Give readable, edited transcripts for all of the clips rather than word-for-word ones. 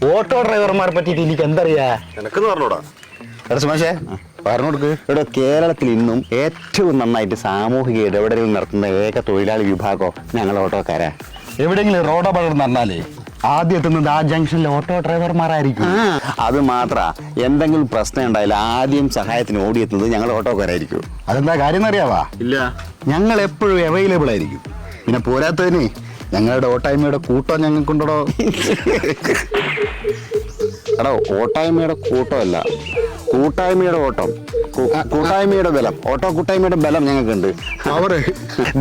Auto ഡ്രൈവർമാരെ പറ്റിയിട്ട് എനിക്ക് എന്തറിയാ? എനക്കെന്ന് പറഞ്ഞോടാ. സുമേഷേ പറഞ്ഞു കൊടുക്ക്. ഇവിടെ കേരളത്തിൽ ഇന്നും ഏറ്റവും നന്നായിട്ട് സാമൂഹിക ഇടപെടലുകൾ നടത്തുന്ന ഏക തൊഴിലാളി വിഭാഗം ഞങ്ങൾ ഓട്ടോക്കാരാ. എവിടെയെങ്കിലും റോഡ് അപകടം നടന്നാലേ ആദ്യം എത്തുന്നത് ആ ജംഗ്ഷനിലെ ഓട്ടോ ഡ്രൈവർമാരായിരിക്കും. അത് മാത്ര എന്തെങ്കിലും പ്രശ്നം ഉണ്ടായാലും ആദ്യം സഹായത്തിന് ഓടിയെത്തുന്നത് ഞങ്ങൾ ഓട്ടോക്കാരായിരിക്കും. അതെന്താ കാര്യം എന്നറിയാവാ? ഇല്ല. ഞങ്ങൾ എപ്പോഴും അവൈലബിൾ ആയിരിക്കും. പിന്നെ പോരാത്തതിന് ഞങ്ങളുടെ ഓട്ടായ്മയുടെ കൂട്ടം ഞങ്ങൾക്കുണ്ടോ? എടോ, ഓട്ടായ്മയുടെ കൂട്ടമല്ല, കൂട്ടായ്മയുടെ ഓട്ടം, കൂട്ടായ്മയുടെ ബലം. ഓട്ടോ കൂട്ടായ്മയുടെ ബലം ഞങ്ങൾക്കുണ്ട്. അവര്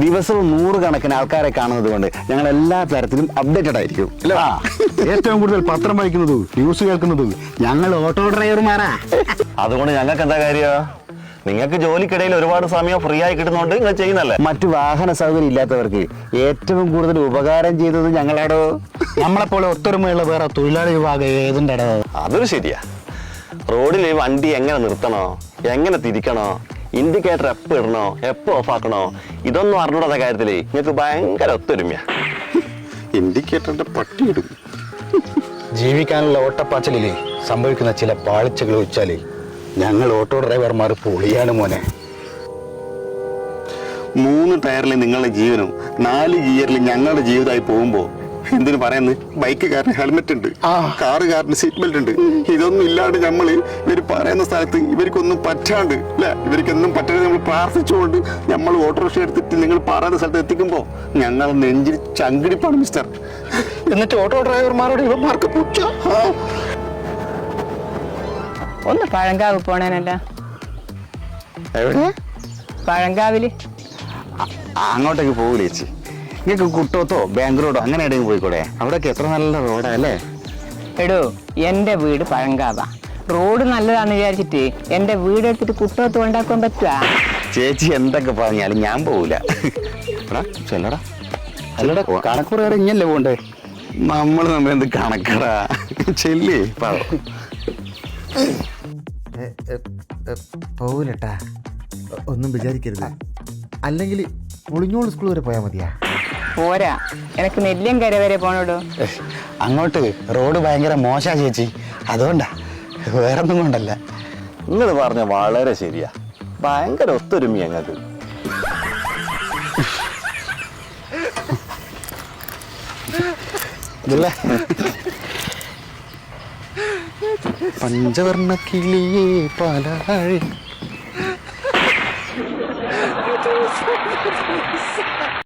ദിവസവും 100 കണക്കിന് ആൾക്കാരെ കാണുന്നത് കൊണ്ട് ഞങ്ങൾ എല്ലാ തരത്തിലും അപ്ഡേറ്റഡ് ആയിരിക്കും. ഏറ്റവും കൂടുതൽ പത്രം വായിക്കുന്നതും ന്യൂസ് കേൾക്കുന്നതും ഞങ്ങൾ ഓട്ടോ ഡ്രൈവർമാരാ. അതുകൊണ്ട് ഞങ്ങൾക്ക് എന്താ കാര്യം? നിങ്ങൾക്ക് ജോലിക്കിടയിൽ ഒരുപാട് സമയം ഫ്രീ ആയി കിട്ടുന്നോണ്ട് നിങ്ങൾ ചെയ്യുന്നല്ലേ. മറ്റു വാഹന സൗകര്യം ഇല്ലാത്തവർക്ക് ഏറ്റവും കൂടുതൽ ഉപകാരം ചെയ്തത് ഞങ്ങളാടോ. നമ്മളെപ്പോലെ ഒത്തൊരുമയുള്ള വേറെ തൊഴിലാളി വിഭാഗം ഏതുണ്ടോ? അതൊരു ശരിയാ. റോഡിൽ വണ്ടി എങ്ങനെ നിർത്തണോ, എങ്ങനെ തിരിക്കണോ, ഇൻഡിക്കേറ്റർ എപ്പോൾ ഇടണോ, എപ്പോൾ ഓഫ് ആക്കണോ, ഇതൊന്നും അറിഞ്ഞൂടാത്ത കാര്യത്തില് നിങ്ങൾക്ക് ഭയങ്കര ഒത്തൊരുമയാ. ഇൻഡിക്കേറ്ററിന്റെ പട്ടി ഇടും. ജീവിക്കാനുള്ള ഓട്ടപ്പാച്ചലില് സംഭവിക്കുന്ന ചില പാളിച്ചകൾ വെച്ചാല് ഞങ്ങൾ ഓട്ടോ ഡ്രൈവർമാർ പൊളിയാണ് മോനെ. 3 ടയറിൽ നിങ്ങളുടെ ജീവനും 4 ഗിയറിൽ ഞങ്ങളുടെ ജീവിതമായി പോകുമ്പോ എന്തിനു പറയുന്നത്? ബൈക്കുകാരന് ഹെൽമെറ്റ് ഉണ്ട്, കാറുകാരന് സീറ്റ് ബെൽറ്റ് ഉണ്ട്. ഇതൊന്നും ഇല്ലാണ്ട് നമ്മള് ഇവര് പറയുന്ന സ്ഥലത്ത് ഇവർക്കൊന്നും പറ്റാണ്ട് അല്ല, ഇവർക്കൊന്നും പറ്റാതെ നമ്മൾ പ്രാർത്ഥിച്ചുകൊണ്ട് നമ്മൾ ഓട്ടോറിക്ഷ എടുത്തിട്ട് നിങ്ങൾ പറയുന്ന സ്ഥലത്ത് എത്തിക്കുമ്പോ ഞങ്ങൾ നെഞ്ചിൽ ചങ്കിടിപ്പാണ് മിസ്റ്റർ. എന്നിട്ട് ഓട്ടോ ഡ്രൈവർമാരോട് ഇവന്മാർക്ക് പുച്ഛ. ഒന്ന് പഴങ്കാവ് പോണേനല്ല? എവിടെ? പഴങ്കാവില്. അങ്ങോട്ടേക്ക് പോകൂലേ ചേച്ചി? നിങ്ങൾക്ക് കുട്ടോത്തോ ബാംഗ്ലൂരോ അങ്ങനെ എവിടെയെങ്കിലും പോയിക്കൂടെ? അവിടെയൊക്കെ എത്ര നല്ല റോഡാ അല്ലേ? എടോ, എന്റെ വീട് പഴങ്കാവാ. റോഡ് നല്ലതാന്ന് വിചാരിച്ചിട്ട് എന്റെ വീട് എടുത്തിട്ട് കുട്ടോത്ത് ഉണ്ടാക്കാൻ പറ്റുവാ? ചേച്ചി എന്തൊക്കെ പറഞ്ഞാലും ഞാൻ പോകൂല. ചെല്ലടാ. അല്ലടാ, കണക്കുറയുടെ ഇങ്ങല്ലേ പോണ്ടേ? നമ്മൾ നമ്മൾ എന്ത് കണക്കടാ. ചെല്ലേ പോകൂലട്ടാ, ഒന്നും വിചാരിക്കരുത്. അല്ലെങ്കിൽ മുളിഞ്ഞോൾ സ്കൂൾ വരെ പോയാൽ മതിയാ? പോരാ, എനക്ക് നെല്ലിയങ്കര വരെ പോണോടോ. അങ്ങോട്ട് റോഡ് ഭയങ്കര മോശാ ചേച്ചി, അതുകൊണ്ടാ, വേറൊന്നും കൊണ്ടല്ല. നിങ്ങൾ പറഞ്ഞ വളരെ ശരിയാ. ഭയങ്കര ഒത്തൊരുമ ഞങ്ങൾക്ക്. പഞ്ചവർണ്ണ കിളിയേ പാലാഴി